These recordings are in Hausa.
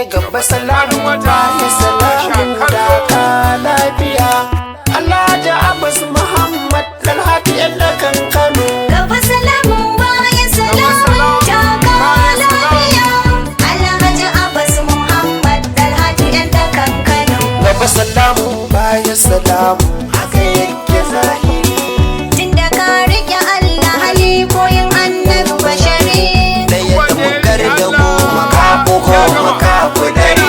gaba salamu baya salamu daga lafiya. Alhaji Abbas Muhammad Dalhatu yadda kan Kano. Gaba salamu baya salamu daga lafiya. Alhaji Abbas Muhammad Dalhatu yadda kan Kano. Gaba salamu baya salamu haka yake zahiri. Tunda ka rike Allah hali koyin annabi bashari. Ɗaya da mukar da goma kafu goma kafu dari.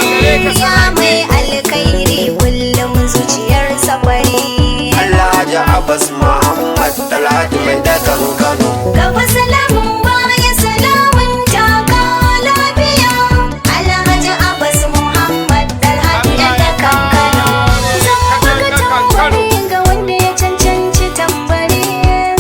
Ya mai alkhairi kullum zuciyar safari. Alhaji Abbas Muhammad Dalhatu mai dakan Kano. Gaba salamu baya salamun daga lafiya. Alhaji Abbas Muhammad Dalhatu yadda kan Kano. Zan buga tambari ga wanda ya cancanci tambari.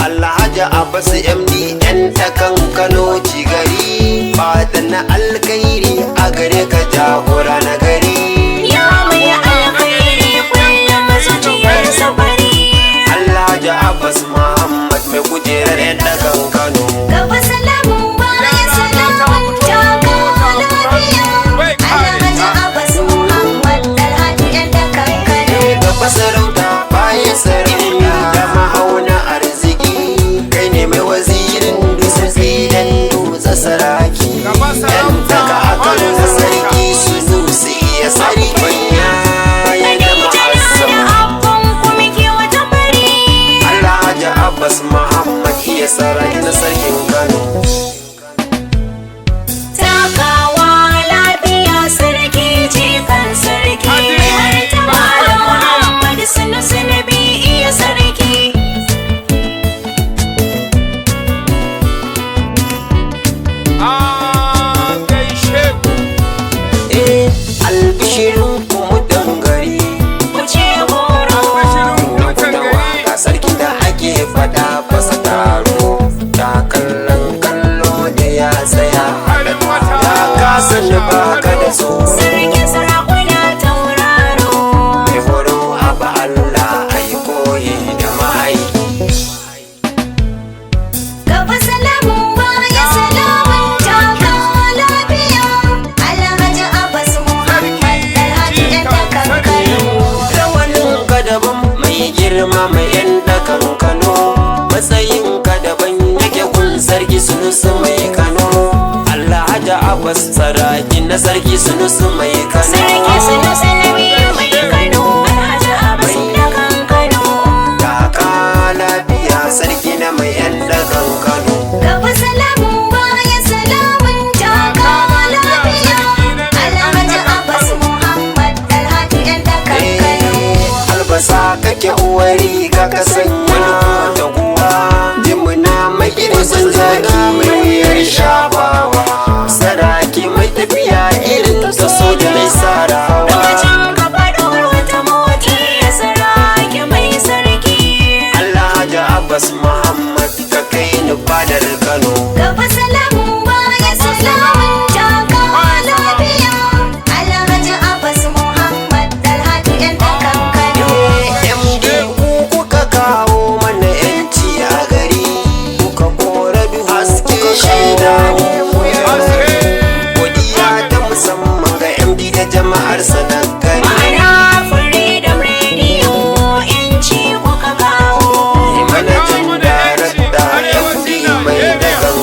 Alhaji Abbas MDN ta kan Kano cigari. Fatan na alkhairi a gare ka jagora na gari. Ya mai alkhairi kullum zuciyar safari. Alhaji Abbas Muhammad mai kujerar yadda kan Kano. Gaba salamu baya salamun daga lafiya. Alhaji Abbas Muhammad Dalhatu yadda kan Kano. Gaba sarauta bayan sarari da mahauna arziki. Kai ne mai wazirin dutse dan dutse saraki. Yan daga a Kano na sarki su dutse ya sarki. Ya da ma'asam. Alhaji Abbas Muhammad iya sarai na sarkin Kano. Takawa lafiya sarki jikan sarki. Malam Muhammad Sanusi Nabi iya sarki. Albishirin kuma dangare. Wuce goro. Da waka sarki da ake fada fasa taro. Ta kallon kallo da ya tsaya. Ya kasa da baka da so. Sarkin sarakuna tauraro. Mai horo abu Allah ai koyi da ma'aiki. Gaba salamu baya salamun daga lafiya. Alhaji Abbas Muhammad Dalhatu yadda kan Kano. Rawanin ka daban mai girma mai yan dakan Kano. Matsayin ka daban yake kun sarki Sunusi mai Kano. Alhaji Abbas saraki na sarki Sunusi mai Kano. Sarki Sanusi Nabi mai Kano. Alhaji Abbas daga Kano. Kaka lafiya sarki na mai yan dakan Kano. Gaba salamu baya salamun daga lafiya. Alhaji Abbas Muhammad Dalhatu yadda kan Kano. Albasa kake uwari ka sanya da guwa. Jimuna mai kusan zaki mai wuyar shafawa. Saraki mai tafiya irin ta soja mai sarawa. Lokacin ka faɗuwar wata mota ya saraki mai sarki. Alhaji Abbas Muhammad ka kai ni fadar Kano. Gaba salamu baya salamun daga lafiya. Alhaji Abbas Muhammad Dalhatu yadda kan Kano. MD ku kuka kawo mana yanci a gari. Kuka kora duhu haske shaida mu. Godiya ta musamman ga MD da jama'ar sanar gari. Ma'ana Freedom Radio yanci kuka kawo. Manajan darakta MD mai dagan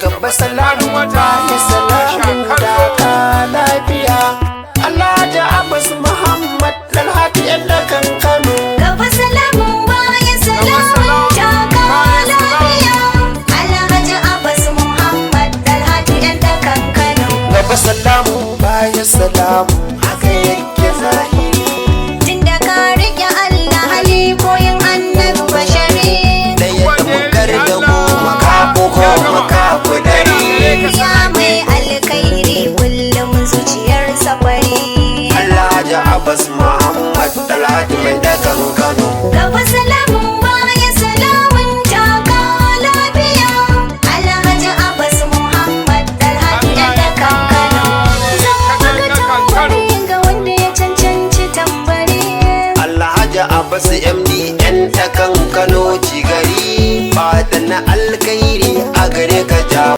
Gaba salamu baya salamun daga lafiya Alhaji Abbas Muhammad Dalhatu yan da kankano. Gaba salamu baya salamun daga lafiya Alhaji Abbas Muhammad Dalhatu yan da kankano. Gaba salamu baya salamu haka yake zahiri. Tunda ka rike Allah hali koyin annabi bashari. Da yadda mukar da mu makafu ko makafu dare. Ya mai alkhairi kullum zuciyar safari. Alhaji Abbas Muhammad Dalhatu yan da kankano. Gaba salamu baya salamun daga lafiya Alhaji Abbas Muhammad Dalhatu yan da kankano. Zan buga tambari ga wanda ya cancanci tambari. Alhaji Abbas MD yan ta kankano cigari ba da na alkhairi